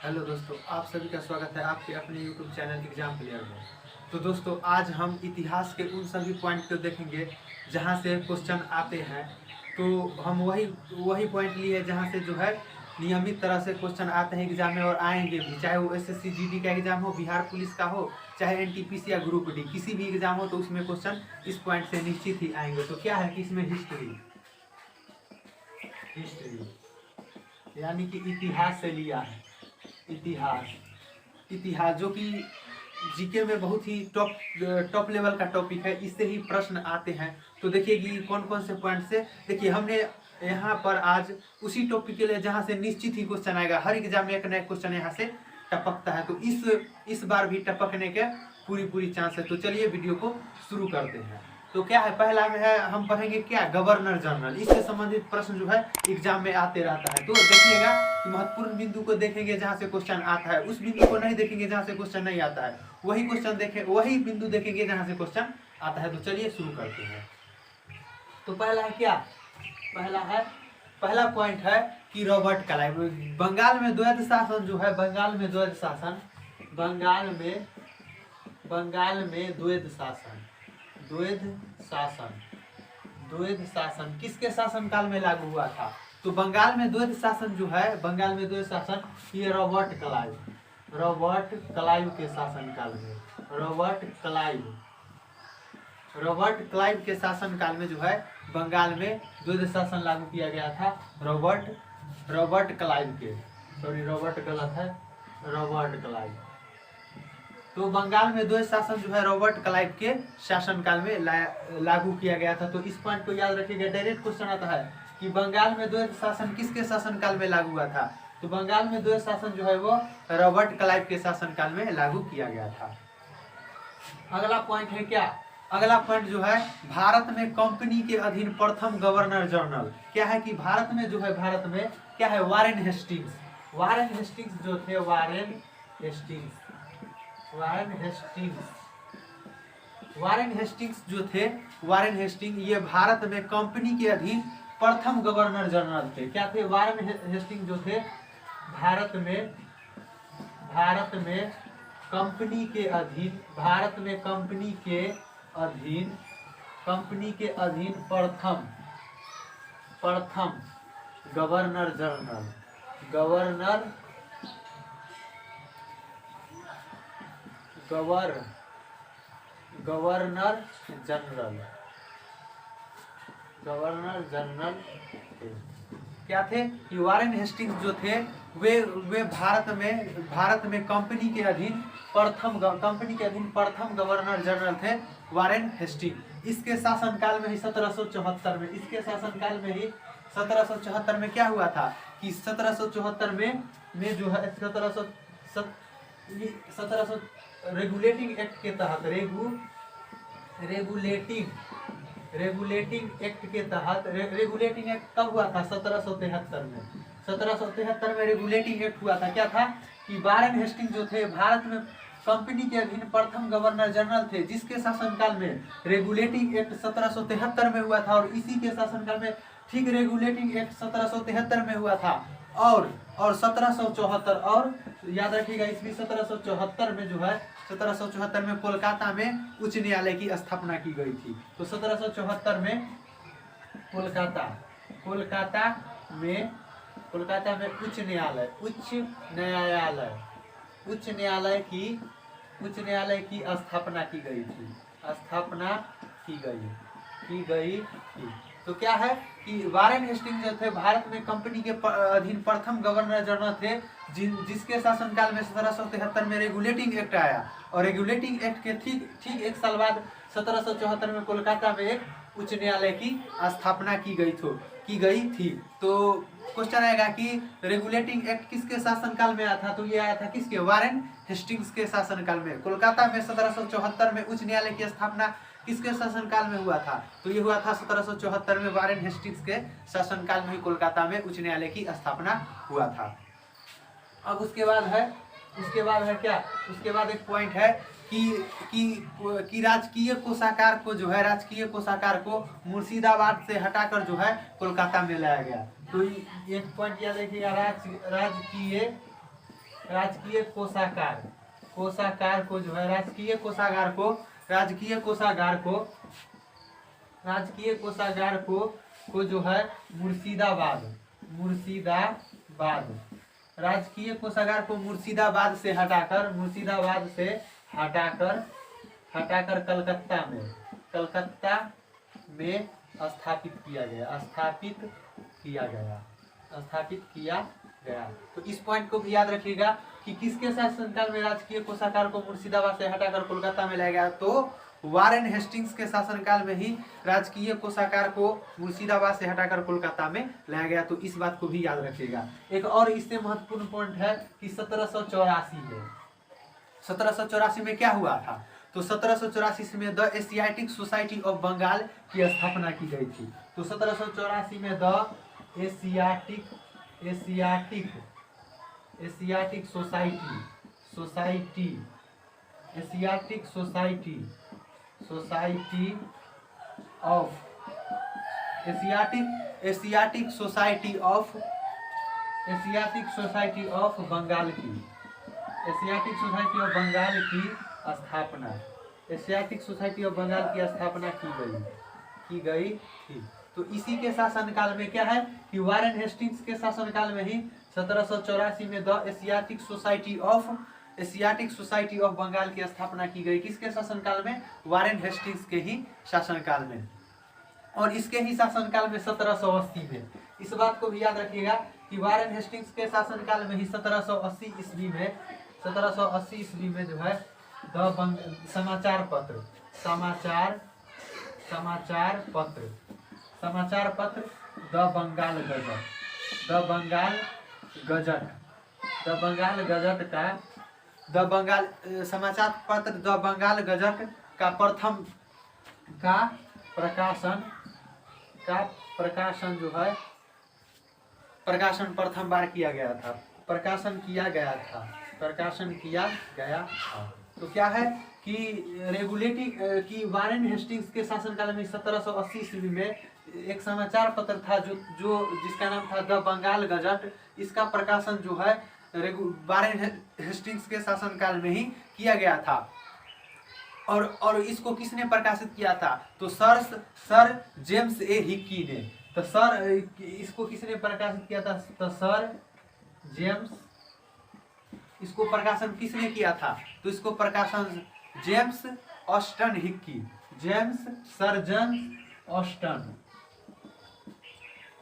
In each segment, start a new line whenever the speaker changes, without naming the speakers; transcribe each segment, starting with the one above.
Hello दोस्तों, आप सभी का स्वागत है आपके अपने यूट्यूब चैनल एग्जाम क्लियर में। तो दोस्तों, आज हम इतिहास के उन सभी पॉइंट को देखेंगे जहां से क्वेश्चन आते हैं। तो हम वही पॉइंट लिए जहां से जो है नियमित तरह से क्वेश्चन आते हैं एग्जाम में और आएंगे भी, चाहे वो एसएससी जीडी का एग्जाम हो, बिहार पुलिस का हो, चाहे एनटीपीसी या ग्रुप डी, किसी भी एग्जाम हो तो उसमें क्वेश्चन इस पॉइंट से निश्चित ही आएंगे। तो क्या है कि इसमें हिस्ट्री यानी कि इतिहास से लिया है। इतिहास जो कि जीके में बहुत ही टॉप लेवल का टॉपिक है, इससे ही प्रश्न आते हैं। तो देखिए कि कौन कौन से पॉइंट से, देखिए हमने यहाँ पर आज उसी टॉपिक के लिए जहाँ से निश्चित ही क्वेश्चन आएगा। हर एग्जाम में एक नया क्वेश्चन यहाँ से टपकता है, तो इस बार भी टपकने के पूरी चांस है। तो चलिए वीडियो को शुरू करते हैं। तो क्या है, पहला में है, हम पढ़ेंगे क्या, गवर्नर जनरल। इससे संबंधित प्रश्न जो है एग्जाम में आते रहता है। तो देखिएगा कि महत्वपूर्ण बिंदु को देखेंगे जहां से क्वेश्चन आता है, उस बिंदु को नहीं देखेंगे जहां से क्वेश्चन नहीं आता है। वही क्वेश्चन देखें, वही बिंदु देखेंगे जहां से क्वेश्चन आता है। तो चलिए शुरू करते हैं। तो पहला है क्या, पहला पॉइंट है कि रॉबर्ट क्लाइव। बंगाल में द्वैध शासन जो है, बंगाल में द्वैध शासन किसके शासनकाल में लागू हुआ था? तो बंगाल में द्वैध शासन जो है, ये रॉबर्ट क्लाइव के शासनकाल में, रॉबर्ट क्लाइव के शासनकाल में जो है बंगाल में द्वैध शासन लागू किया गया था। रॉबर्ट क्लाइव के, रॉबर्ट क्लाइव। तो बंगाल में द्वैध शासन जो है रॉबर्ट क्लाइव के शासनकाल में लागू किया गया था। तो इस पॉइंट को याद रखिएगा। डायरेक्ट क्वेश्चन आता है कि बंगाल में द्वैध शासन किसके शासनकाल में लागू हुआ था? तो बंगाल में द्वैध शासन जो है वो रॉबर्ट क्लाइव के शासनकाल में लागू किया गया था। अगला पॉइंट है क्या, अगला पॉइंट जो है, भारत में कंपनी के अधीन प्रथम गवर्नर जनरल क्या है कि भारत में क्या है, वारेन हेस्टिंग्स जो थे, वारेन हेस्टिंग ये भारत में कंपनी के अधीन प्रथम गवर्नर जनरल थे। क्या थे? वारेन हेस्टिंग जो थे भारत में कंपनी के अधीन प्रथम गवर्नर जनरल क्या थे कि वारेन हेस्टिंग्स जो थे वे भारत में कंपनी के अधीन प्रथम गवर्नर जनरल थे, वारेन हेस्टिंग। इसके शासनकाल में ही 1774 में, क्या हुआ था कि 1774 में जो है 1700 रेगुलेटिंग एक्ट के तहत, रेगुलेटिंग एक्ट कब हुआ था? 1773 में। 1773 में रेगुलेटिंग एक्ट हुआ था। क्या था कि वारेन हेस्टिंग जो थे भारत में कंपनी के अधीन प्रथम गवर्नर जनरल थे, जिसके शासनकाल में रेगुलेटिंग एक्ट 1773 में हुआ था। और इसी के शासनकाल में ठीक रेगुलेटिंग एक्ट 1773 में हुआ था। और 1774, और याद रखिएगा ईस्वी 1774 में जो है 1774 में कोलकाता में उच्च न्यायालय की स्थापना की गई थी। तो 1774 में कोलकाता में उच्च न्यायालय की स्थापना की गई थी। तो क्या है कि वारेन हेस्टिंग जो थे भारत में कंपनी के अधीन प्रथम गवर्नर जनरल थे, जिसके शासनकाल में 1773 में रेगुलेटिंग एक्ट आया। और रेगुलेटिंग एक्ट के ठीक एक साल बाद 1774 में कोलकाता में एक उच्च न्यायालय की स्थापना की गई थी। तो क्वेश्चन आएगा कि रेगुलेटिंग एक्ट किसके शासनकाल में आया था? तो ये आया था किसके? वारेन हेस्टिंग्स के शासनकाल में। कोलकाता में 1774 में उच्च न्यायालय की स्थापना किसके शासनकाल में हुआ था? तो ये हुआ था 1774 में, वारेन हेस्टिंग्स के शासनकाल में ही कोलकाता में उच्च न्यायालय की स्थापना हुआ था। अब उसके बाद है क्या, उसके बाद एक पॉइंट है कि राजकीय कोषागार को मुर्शिदाबाद से हटाकर जो है कोलकाता में लाया गया। तो एक पॉइंट याद रखिएगा, राजकीय कोषागार, कोषागार को जो है राजकीय कोषागार को राजकीय कोषागार को राजकीय कोषागार को जो है मुर्शिदाबाद राजकीय कोषागार को मुर्शिदाबाद से हटाकर कलकत्ता में स्थापित किया गया। तो इस पॉइंट को भी याद रखिएगा कि किसके शासनकाल में राजकीय कोषागार को मुर्शिदाबाद से हटाकर कोलकाता में लाया गया। तो वारेन हेस्टिंग्स के शासनकाल में ही राजकीय कोषागार को मुर्शिदाबाद से हटाकर कोलकाता में लाया गया। तो इस बात को भी याद रखिएगा। एक और इससे महत्वपूर्ण पॉइंट है कि 1784 में क्या हुआ था। तो 1784 में the Asiatic Society of Bengal की स्थापना की गई थी। तो 1784 में the Asiatic Society of Bengal की स्थापना की गई थी। तो इसी के शासनकाल में क्या है कि वारेन हेस्टिंग्स के शासनकाल में ही 1784 में the Asiatic Society of Bengal की स्थापना की गई। किसके शासनकाल में? वारेन हेस्टिंग्स के ही शासनकाल में। और इसके ही शासनकाल में 1780 में, इस बात को भी याद रखिएगा कि वारेन हेस्टिंग्स के शासनकाल में ही 1780 ईस्वी में जो है समाचार पत्र द बंगाल गजट का प्रकाशन प्रथम बार किया गया था। प्रकाशन किया गया था। तो क्या है कि वारेन हेस्टिंग्स के शासनकाल में 1780 ईस्वी में एक समाचार पत्र था जो जिसका नाम था द बंगाल गजट। इसका प्रकाशन जो है वारेन हेस्टिंग्स के शासनकाल में ही किया गया था। और इसको किसने प्रकाशित किया था? तो सर जेम्स ए हिक्की ने। तो इसको किसने प्रकाशित किया था? तो सर जेम्स, इसको प्रकाशन किसने किया था? तो इसको प्रकाशन James Austin Hicky,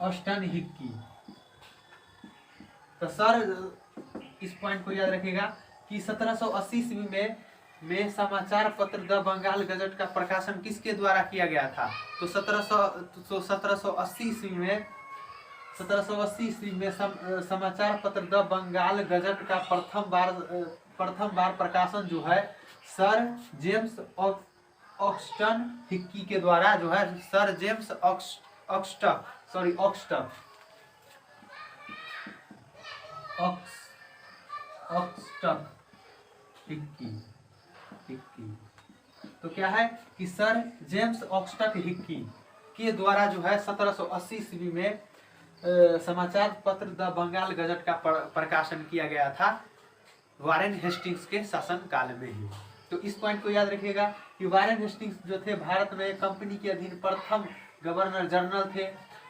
Austin Hicky. तो सर, इस पॉइंट को याद रखिएगा कि 1780 ईस्वी में समाचार पत्र द बंगाल गजट का प्रकाशन किसके द्वारा किया गया था? तो 1780 ईस्वी में समाचार पत्र द बंगाल गजट का प्रथम बार प्रकाशन जो है सर जेम्स ऑक्सटन हिक्की के द्वारा जो है सर जेम्स ऑक्सटन हिक्की। तो क्या है कि सर जेम्स ऑक्सटन हिक्की के द्वारा जो है 1780 ईस्वी में समाचार पत्र द बंगाल गजट का प्रकाशन किया गया था वारेन हेस्टिंग्स के शासन काल में ही। तो इस पॉइंट को याद रखिएगा कि वारेन हेस्टिंग्स जो थे भारत में कंपनी के अधीन प्रथम गवर्नर जनरल थे।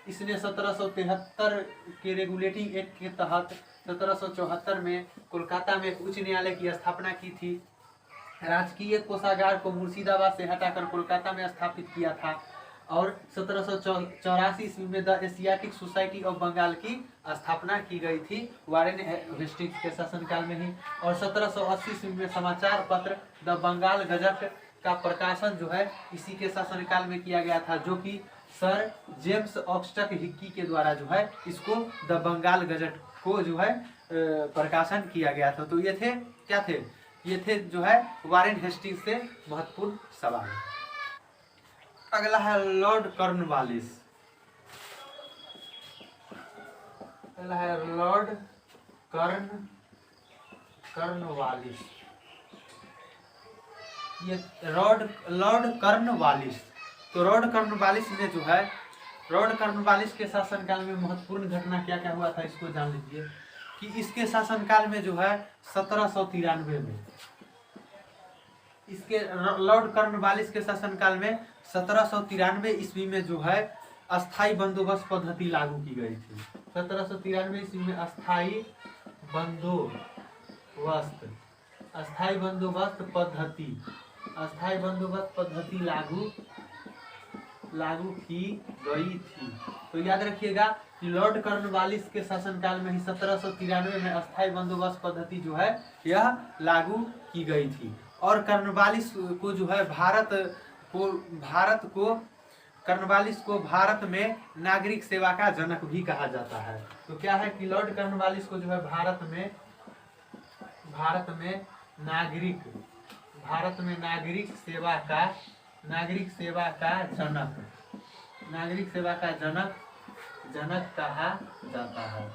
इसने 1773 के रेगुलेटिंग एक्ट के तहत 1774 में कोलकाता में उच्च न्यायालय की स्थापना की थी। राजकीय कोषागार को मुर्शिदाबाद से हटाकर कोलकाता में स्थापित किया था। और 1784 ईस्वी में the Asiatic Society of Bengal की स्थापना की गई थी वारेन हेस्टिंग्स के शासनकाल में ही। और 1780 ईस्वी में समाचार पत्र द बंगाल गजट का प्रकाशन जो है इसी के शासनकाल में किया गया था, जो कि सर जेम्स ऑक्सटन हिक्की के द्वारा जो है इसको द बंगाल गजट को जो है प्रकाशन किया गया था। तो ये थे क्या थे? ये थे जो है वारेन हेस्टिंग्स से महत्वपूर्ण सवाल। अगला है लॉर्ड कॉर्नवालिस। कॉर्नवालिस। ये लॉर्ड कॉर्नवालिस। तो लॉर्ड कॉर्नवालिस ने जो है के शासनकाल में महत्वपूर्ण घटना क्या क्या हुआ था इसको जान लीजिए कि इसके शासनकाल में जो है 1793 में, इसके लॉर्ड कॉर्नवालिस के शासनकाल में 1793 ईस्वी में जो है अस्थाई बंदोबस्त पद्धति लागू की गई थी। 1793 ईस्वी में अस्थाई बंदोबस्त पद्धति लागू की गई थी। तो याद रखिएगा कि लॉर्ड कॉर्नवालिस के शासनकाल में ही 1793 में अस्थाई बंदोबस्त पद्धति जो है यह लागू की गई थी। और कॉर्नवालिस को जो है कॉर्नवालिस को भारत में नागरिक सेवा का जनक भी कहा जाता है। तो क्या है कि लॉर्ड कॉर्नवालिस को जो है भारत में नागरिक सेवा का जनक कहा जाता है।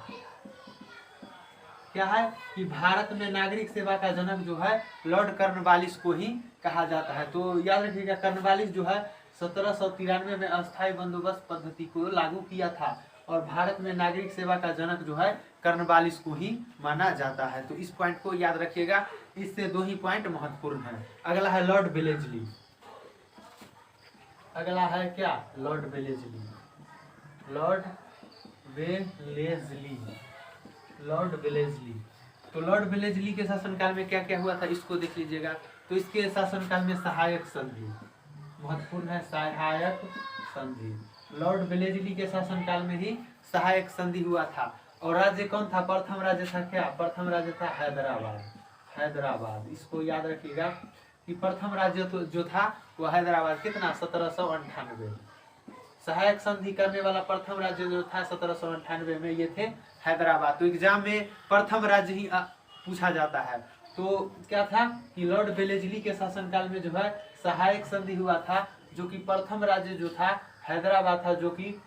क्या है कि भारत में नागरिक सेवा का जनक जो है लॉर्ड कॉर्नवालिस को ही कहा जाता है। तो याद रखिएगा कॉर्नवालिस जो है 1793 में अस्थाई बंदोबस्त पद्धति को लागू किया था और भारत में नागरिक सेवा का जनक जो है कॉर्नवालिस को ही माना जाता है। तो इस पॉइंट को याद रखिएगा, इससे 2 ही पॉइंट महत्वपूर्ण है। अगला है लॉर्ड वेलेस्ली। अगला है क्या? Lord Wellesley. तो लॉर्ड वेलेस्ली के शासनकाल में क्या क्या हुआ था इसको देख लीजिएगा। तो इसके शासनकाल में सहायक संधि महत्वपूर्ण है, सहायक संधि। लॉर्ड वेलेस्ली के शासनकाल में ही सहायक संधि हुआ था। और राज्य कौन था? प्रथम राज्य था क्या? प्रथम राज्य था हैदराबाद। इसको याद रखिएगा कि प्रथम राज्य तो जो था वो हैदराबाद। कितना? 1798। सहायक संधि करने वाला प्रथम राज्य जो था 1798 में ये थे हैदराबाद। तो एग्जाम में प्रथम राज्य ही पूछा जाता है। तो क्या था कि लॉर्ड वेलेस्ली के शासनकाल में जो है सहायक संधि हुआ था, जो कि प्रथम राज्य जो था हैदराबाद था, जो कि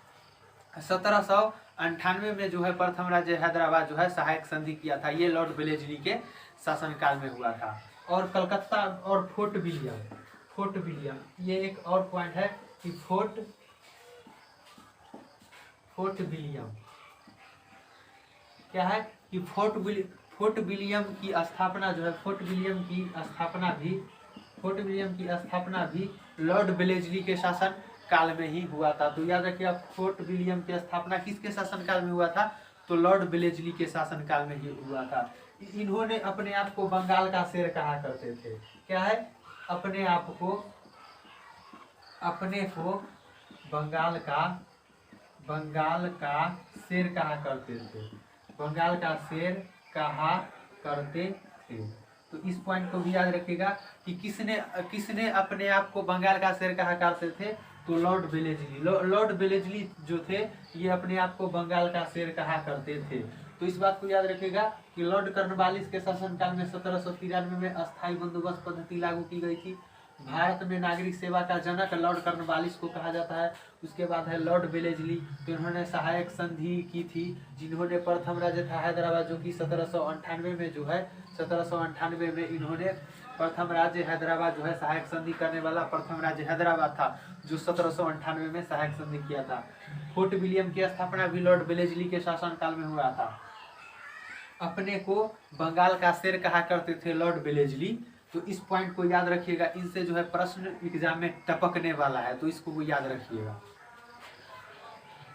1798 में जो है प्रथम राज्य हैदराबाद जो है सहायक संधि किया था। ये लॉर्ड वेलेस्ली के शासनकाल में हुआ था। और कलकत्ता और फोर्ट विलियम ये एक और पॉइंट है कि फोर्ट विलियम क्या है कि फोर्ट विलियम की स्थापना जो है फोर्ट विलियम की स्थापना भी लॉर्ड वेलेस्ली के शासन काल में ही हुआ था। तो याद रखिए फोर्ट विलियम की स्थापना किसके शासन काल में हुआ था? तो लॉर्ड वेलेस्ली के शासन काल में ही हुआ था। इन्होंने अपने आप को बंगाल का शेर कहा करते थे। क्या है? अपने को बंगाल का शेर कहा करते थे। बंगाल का शेर कहा करते थे। तो इस पॉइंट को भी याद रखिएगा कि किसने अपने आप को बंगाल का शेर कहा करते थे? तो लॉर्ड वेलेस्ली जो थे ये अपने आप को बंगाल का शेर कहा करते थे। तो इस बात को याद रखिएगा कि लॉर्ड कॉर्नवालिस के शासनकाल में 1793 में अस्थाई बंदोबस्त पद्धति लागू की गई थी। भारत में नागरिक सेवा का जनक लॉर्ड कॉर्नवालिस को कहा जाता है। उसके बाद है लॉर्ड वेलेस्ली, तो इन्होंने सहायक संधि की थी, जिन्होंने प्रथम राज्य था हैदराबाद, जो कि 1798 में जो है 1798 में इन्होंने प्रथम राज्य हैदराबाद जो है सहायक संधि करने वाला प्रथम राज्य हैदराबाद था, जो 1798 में सहायक संधि किया था। फोर्ट विलियम की स्थापना भी लॉर्ड वेलेस्ली के शासनकाल में हुआ था। अपने को बंगाल का शेर कहा करते थे लॉर्ड वेलेस्ली। तो इस पॉइंट को याद रखिएगा, इनसे जो है प्रश्न एग्जाम में टपकने वाला है, तो इसको वो याद रखिएगा।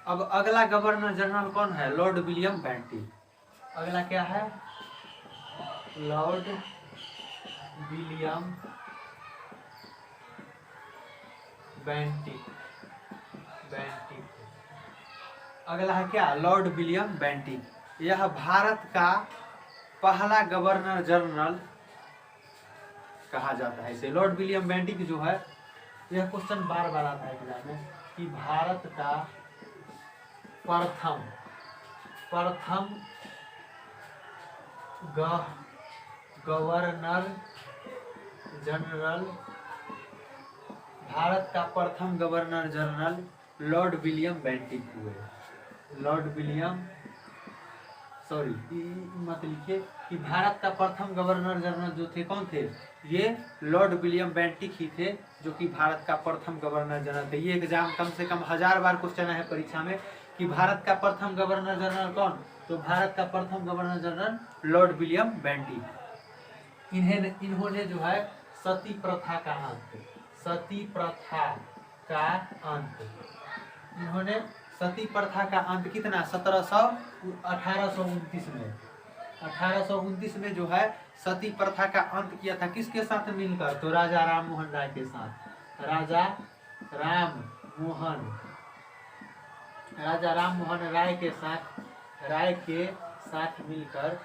अब अगला गवर्नर जनरल कौन है? Lord William Bentinck. अगला क्या है? Lord William Bentinck. अगला है क्या? Lord William Bentinck. यह भारत का पहला गवर्नर जनरल कहा जाता है इसे। लॉर्ड विलियम बेंटिक जो है, यह क्वेश्चन बार बार आता है एग्जाम में कि भारत का प्रथम governor general Lord William Bentinck हुए। मत लिखिए कि भारत का प्रथम गवर्नर जनरल जो थे कौन थे? ये लॉर्ड विलियम बेंटिक ही थे, जो कि भारत का प्रथम गवर्नर जनरल थे। ये एग्जाम कम से कम 1000 बार क्वेश्चन है परीक्षा में कि भारत का प्रथम गवर्नर जनरल कौन? तो भारत का प्रथम governor general Lord William Bentinck. इन्होंने जो है सती प्रथा का अंत, सती प्रथा का अंत, इन्होंने सती प्रथा का अंत कितना 1829 में, 1829 में जो है सती प्रथा का अंत किया था। किसके साथ मिलकर? तो राजा राम मोहन राय के साथ। राजा राम मोहन राय के साथ मिलकर,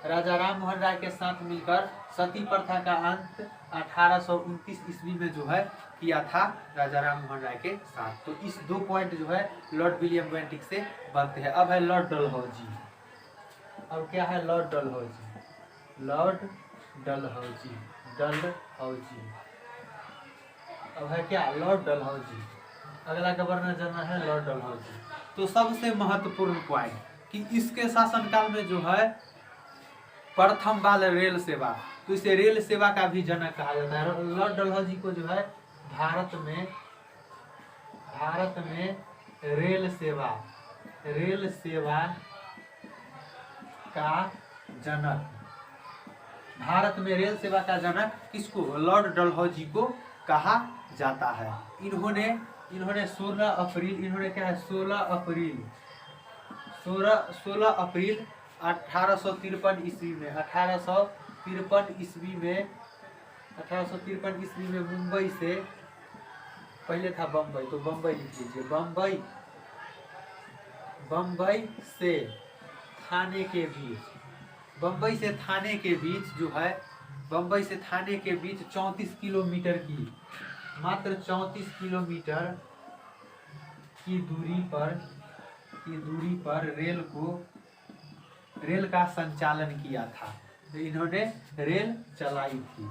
राजा राम मोहन राय के साथ मिलकर सती प्रथा का अंत 1829 ईस्वी में जो है किया था राजा राम मोहन राय के साथ। तो इस 2 पॉइंट जो है लॉर्ड विलियम बेंटिक से बनते हैं। अब है लॉर्ड डलहौजी। अब क्या है? लॉर्ड डलहौजी। लॉर्ड डलहौजी, डलहौजी। अब है क्या? लॉर्ड डलहौजी। अगला गवर्नर जनरल है लॉर्ड डलहौजी। तो सबसे महत्वपूर्ण पॉइंट कि इसके शासनकाल में जो है प्रथम बार रेल सेवा, तो इसे रेल सेवा का भी जनक कहा जाता है। लॉर्ड डलहौजी को जो है भारत में रेल सेवा का जनक, भारत में रेल सेवा का जनक किसको? लॉर्ड डलहौजी को कहा जाता है। इन्होंने 16 अप्रैल, इन्होंने क्या है 16 अप्रैल 1853 ईस्वी में, 1853 ईस्वी में मुंबई से, पहले था बम्बई, तो बम्बई लिख लीजिए, बम्बई से थाने के बीच, बम्बई से थाने के बीच जो है, बम्बई से थाने के बीच 34 किलोमीटर की, मात्र 34 किलोमीटर की दूरी पर रेल का संचालन किया था। तो इन्होंने रेल चलाई थी।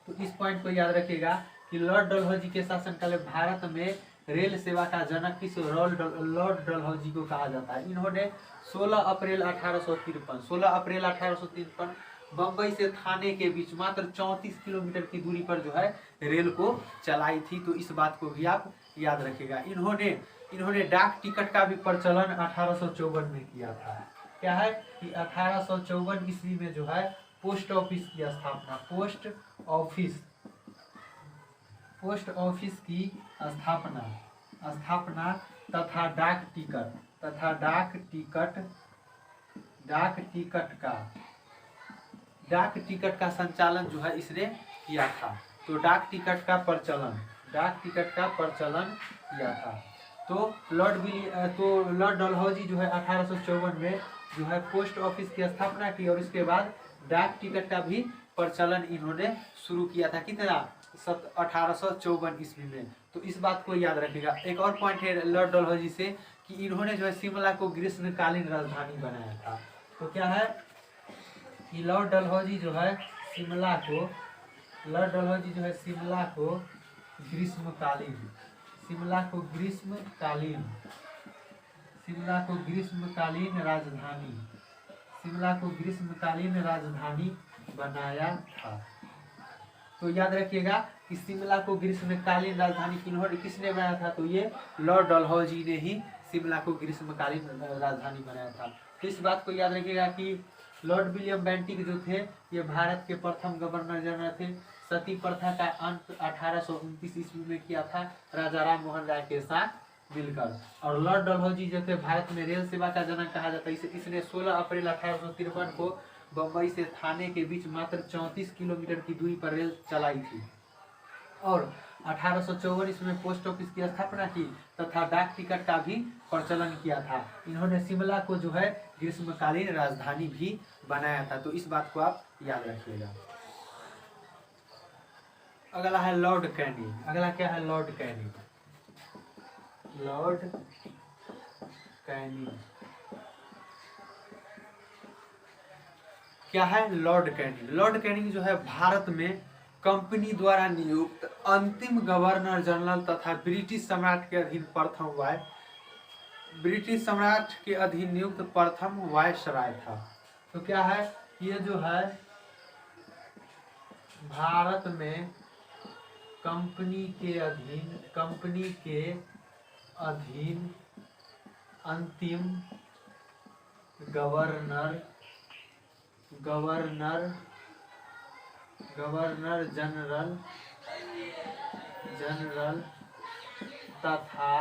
तो इस पॉइंट को याद रखिएगा कि लॉर्ड डलहौजी के शासनकाल में भारत में रेल सेवा का जनक किस? लॉर्ड डलहौजी को कहा जाता है। इन्होंने 16 अप्रैल 1853 बम्बई से थाने के बीच मात्र 34 किलोमीटर की दूरी पर जो है रेल को चलाई थी। तो इस बात को भी आप याद रखिएगा। इन्होंने डाक टिकट का भी प्रचलन 1854 में किया था। क्या है कि 1854 ईस्वी में जो है पोस्ट ऑफिस की स्थापना, पोस्ट ऑफिस की स्थापना तथा डाक टिकट का संचालन जो है इसने किया था। तो डाक टिकट का प्रचलन किया था। तो लॉर्ड डलहौजी जो है 1854 में जो है पोस्ट ऑफिस की स्थापना की और इसके बाद डाक टिकट का भी प्रचलन इन्होंने शुरू किया था। कितना? 1854 ईस्वी में। तो इस बात को याद रखिएगा। एक और पॉइंट है लॉर्ड डलहौजी से कि इन्होंने जो है शिमला को ग्रीष्मकालीन राजधानी बनाया था। तो क्या है कि लॉर्ड डलहौजी जो है शिमला को ग्रीष्मकालीन राजधानी बनाया था। तो याद रखिएगा कि शिमला को ग्रीष्मकालीन राजधानी किसने बनाया था? तो ये लॉर्ड डलहौजी ने ही शिमला को ग्रीष्मकालीन राजधानी बनाया था। तो इस बात को याद रखिएगा कि लॉर्ड विलियम बेंटिक जो थे ये भारत के प्रथम गवर्नर जनरल थे। सती प्रथा का अंत 1829 ईस्वी में किया था राजा राम मोहन राय के साथ मिलकर। और लॉर्ड डलहौजी जो थे भारत में रेल सेवा का जनक कहा जाता है। इसने 16 अप्रैल 1853 को बम्बई से थाने के बीच मात्र 34 किलोमीटर की दूरी पर रेल चलाई थी और 1854 ईस्वी में पोस्ट ऑफिस की स्थापना की तथा डाक टिकट का भी प्रचलन किया था। इन्होंने शिमला को जो है ग्रीष्मकालीन राजधानी भी बनाया था। तो इस बात को आप याद रखिएगा। अगला है लॉर्ड कैनिंग। अगला क्या है? Lord Canning. क्या है? Lord Canning. लॉर्ड कैनिंग जो है भारत में कंपनी द्वारा नियुक्त अंतिम गवर्नर जनरल तथा ब्रिटिश सम्राट के अधीन नियुक्त प्रथम वायसराय था। तो क्या है? ये जो है भारत में कंपनी के अधीन अंतिम गवर्नर जनरल तथा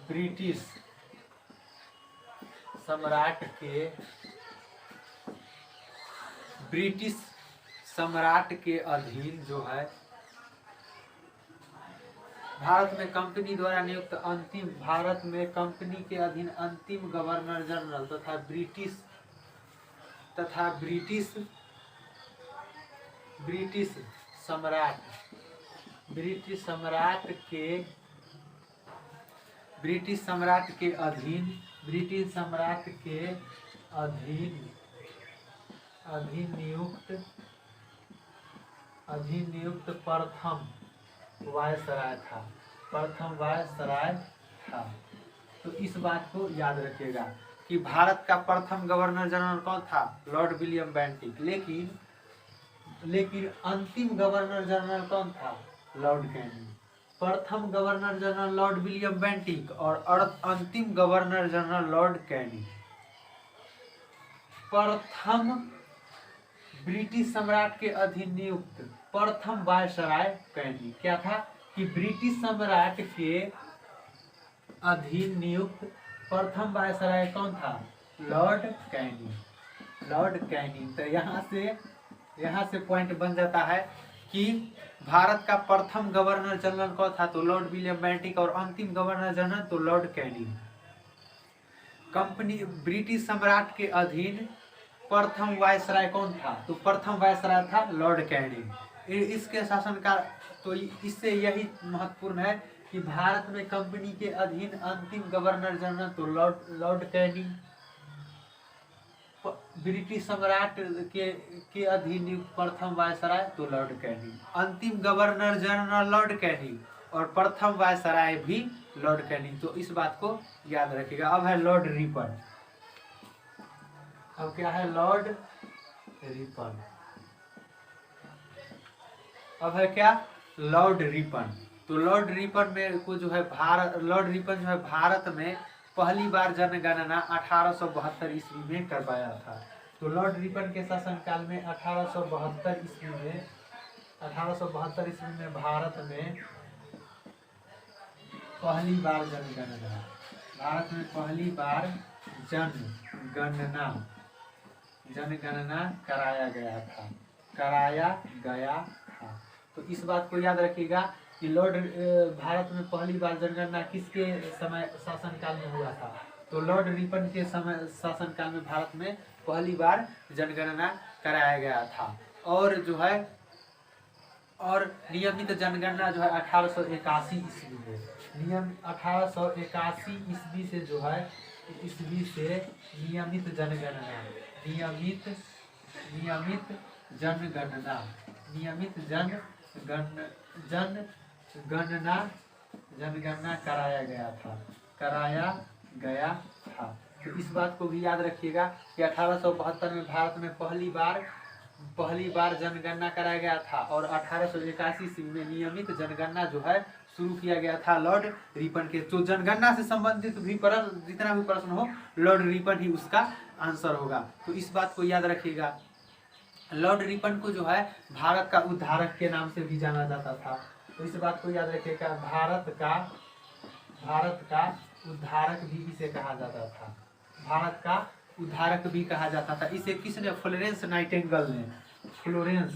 ब्रिटिश सम्राट के अधीन जो है भारत में कंपनी द्वारा नियुक्त भारत में कंपनी के अधीन अंतिम गवर्नर जनरल तथा ब्रिटिश सम्राट के अधीन नियुक्त प्रथम वायसराय था। तो इस बात को याद रखिएगा कि भारत का प्रथम गवर्नर जनरल कौन था? Lord William Bentinck. लेकिन अंतिम गवर्नर जनरल कौन था? Lord Canning. प्रथम governor general Lord William Bentinck और अंतिम गवर्नर जनरल लॉर्ड कैनिंग। प्रथम ब्रिटिश सम्राट के अधीन नियुक्त प्रथम वायसराय कैनिंग। क्या था कि ब्रिटिश सम्राट के अधीन नियुक्त प्रथम वायसराय कौन था? Lord Canning. तो यहाँ से पॉइंट बन जाता है कि भारत का प्रथम गवर्नर जनरल कौन था? तो लॉर्ड विलियम बेंटिक और अंतिम गवर्नर जनरल तो लॉर्ड कैनिंग। कंपनी ब्रिटिश सम्राट के अधीन प्रथम वायसराय कौन था? तो प्रथम वायसराय था लॉर्ड कैनिंग। इसके शासनकाल तो इससे यही महत्वपूर्ण है कि भारत में कंपनी के अधीन अंतिम गवर्नर जनरल तो लॉर्ड कैनिंग। ब्रिटिश सम्राट के अधीन नियुक्त प्रथम वायसराय तो लॉर्ड कैनिंग। अंतिम गवर्नर जनरल लॉर्ड कैनिंग और प्रथम वायसराय भी लॉर्ड कैनिंग। तो इस बात को याद रखिएगा। अब है लॉर्ड रिपन। अब क्या है? Lord Ripon. अब है क्या? Lord Ripon. तो लॉर्ड रिपन जो है भारत में पहली बार जनगणना 1872 ईस्वी में करवाया था। तो लॉर्ड रिपन के शासनकाल में 1872 ईस्वी में भारत में पहली बार जनगणना कराया गया था। तो इस बात को याद रखिएगा कि भारत में पहली बार जनगणना किसके समय शासनकाल में हुआ था? तो लॉर्ड रिपन के समय शासनकाल में भारत में पहली बार जनगणना कराया गया था। और जो है नियमित जनगणना जो है 1881 ईस्वी में 1881 ईस्वी से जो है नियमित जनगणना कराया गया था। तो इस बात को भी याद रखिएगा कि 1872 में भारत में पहली बार जनगणना कराया गया था और 1881 ईस्वी में नियमित जनगणना जो है शुरू किया गया था लॉर्ड रिपन के। तो जनगणना से संबंधित भी जितना भी प्रश्न हो लॉर्ड रिपन ही उसका आंसर होगा। तो इस बात को याद रखिएगा। लॉर्ड रिपन को जो है भारत का उद्धारक के नाम से भी जाना जाता था। तो इस बात को याद रखिएगा। भारत का उद्धारक भी इसे कहा जाता था। भारत का उद्धारक भी कहा जाता था। इसे किसने? फ्लोरेंस नाइटिंगेल ने। फ्लोरेंस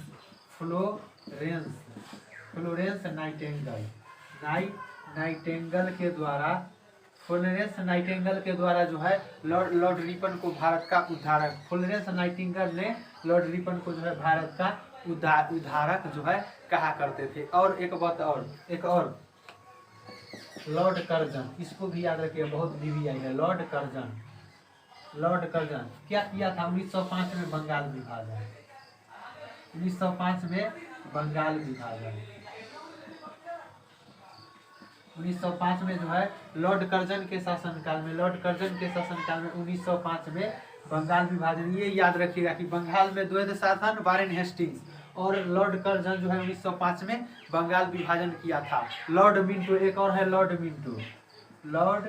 नाइटिंगेल के द्वारा जो है लॉर्ड रिपन को भारत का उद्धारक फ्लोरेंस नाइटिंगेल ने लॉर्ड रिपन को जो है भारत का उद्धारक जो है कहा करते थे। और एक और लॉर्ड कर्जन, इसको भी याद रखिए, बहुत बीवी आई है। लॉर्ड कर्जन क्या किया था? 1905 में बंगाल विभाजन। 1905 में जो है लॉर्ड कर्जन के शासनकाल में 1905 में बंगाल विभाजन। ये याद रखिएगा कि बंगाल में द्वैध शासन वारेन हेस्टिंग्स और लॉर्ड कर्जन जो है 1905 में बंगाल विभाजन किया था। लॉर्ड मिंटो, एक और है लॉर्ड मिंटो। लॉर्ड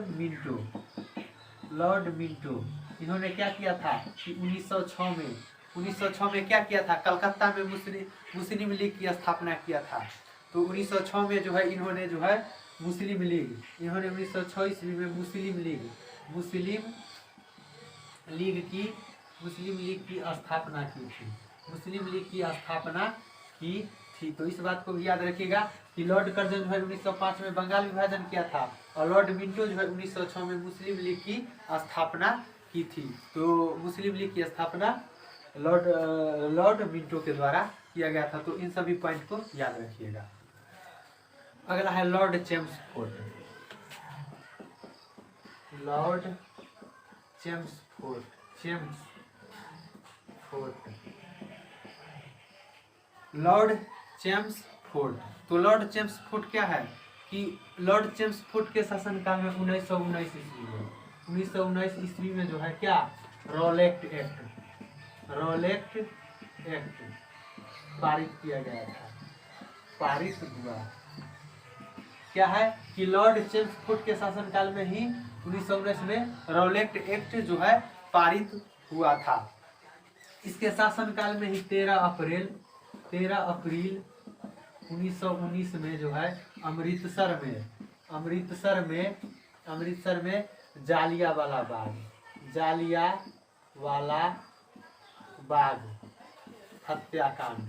मिंटो इन्होंने क्या किया था कि 1906 में क्या किया था, कलकत्ता में मुस्लिम लीग की स्थापना किया था। तो 1906 में जो है इन्होंने जो है मुस्लिम लीग, इन्होंने 1906 ईस्वी में मुस्लिम लीग की स्थापना की थी, मुस्लिम लीग की स्थापना की थी। तो इस बात को भी याद रखिएगा कि लॉर्ड कर्जन जो है 1905 में बंगाल विभाजन किया था और लॉर्ड मिंटो जो है 1906 में मुस्लिम लीग की स्थापना की थी। तो मुस्लिम लीग की स्थापना लॉर्ड मिंटो के द्वारा किया गया था। तो इन सभी पॉइंट को याद रखिएगा। अगला है लॉर्ड चेम्सफोर्ड। लॉर्ड चेम्सफोर्ड तो लॉर्ड चेम्सफोर्ड क्या है कि लॉर्ड चेम्सफोर्ड के शासनकाल में 1919 ईस्वी में जो है क्या रॉलेट एक्ट पारित किया गया था, पारित हुआ। क्या है कि लॉर्ड चेम्सफोर्ड के शासनकाल में ही 1919 में रॉलेट एक्ट जो है पारित हुआ था। इसके शासनकाल में ही 13 अप्रैल 1919 में जो है अमृतसर में जालियावाला बाग हत्याकांड।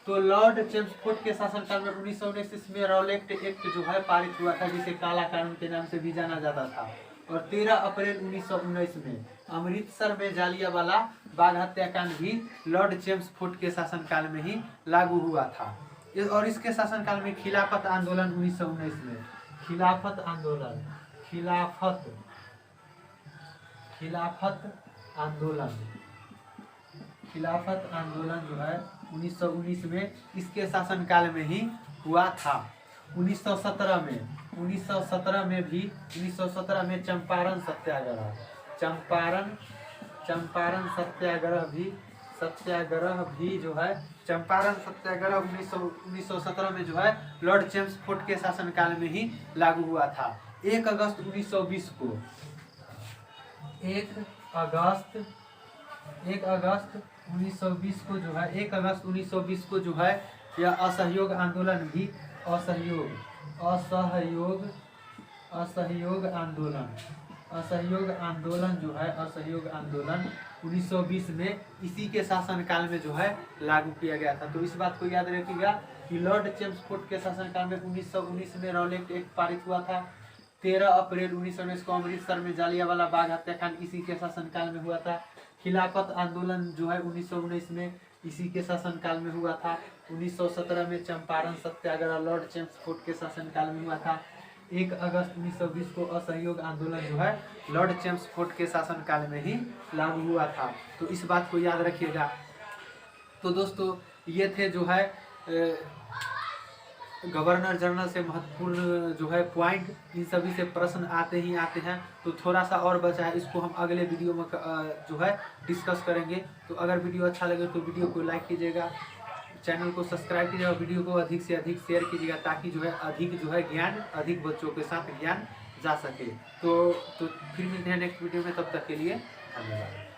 तो लॉर्ड चेम्सफोर्ड के शासनकाल में 1919 में रॉलेट एक्ट जो है पारित हुआ था, जिसे काला कानून के नाम से भी जाना जाता था। और 13 अप्रैल 1919 में अमृतसर में जालियावाला बाग हत्याकांड भी लॉर्ड चेम्सफोर्ड के शासनकाल में ही लागू हुआ था। और इसके शासनकाल में खिलाफत आंदोलन 1919 में खिलाफत आंदोलन जो है 1919 में इसके शासनकाल में ही हुआ था। 1917 में चंपारण सत्याग्रह भी जो है चंपारण सत्याग्रह 1917 में जो है लॉर्ड चेम्सफोर्ड के शासनकाल में ही लागू हुआ था। 1 अगस्त 1920 को जो है यह असहयोग आंदोलन 1920 में इसी के शासनकाल में जो है लागू किया गया था। तो इस बात को याद रखिएगा कि लॉर्ड चेम्सफोर्ड के शासनकाल में 1919 में रॉलेट एक्ट पारित हुआ था। 13 अप्रैल 1919 को अमृतसर में जालियावाला बाग हत्याकांड इसी के शासनकाल में हुआ था। खिलाफत आंदोलन जो है 1919 में इसी के शासनकाल में हुआ था। 1917 में चंपारण सत्याग्रह लॉर्ड चेम्सफोर्ड के शासनकाल में हुआ था। 1 अगस्त 1920 को असहयोग आंदोलन जो है लॉर्ड चेम्सफोर्ड के शासनकाल में ही लागू हुआ था। तो इस बात को याद रखिएगा। तो दोस्तों ये थे जो है गवर्नर जनरल से महत्वपूर्ण जो है पॉइंट। इन सभी से प्रश्न आते हैं। तो थोड़ा सा और बचा है, इसको हम अगले वीडियो में जो है डिस्कस करेंगे। तो अगर वीडियो अच्छा लगे तो वीडियो को लाइक कीजिएगा, चैनल को सब्सक्राइब कीजिएगा, वीडियो को अधिक से अधिक शेयर कीजिएगा, ताकि जो है ज्ञान अधिक बच्चों के साथ ज्ञान जा सके। तो फिर मिलते हैं नेक्स्ट वीडियो में, तब तक के लिए धन्यवाद।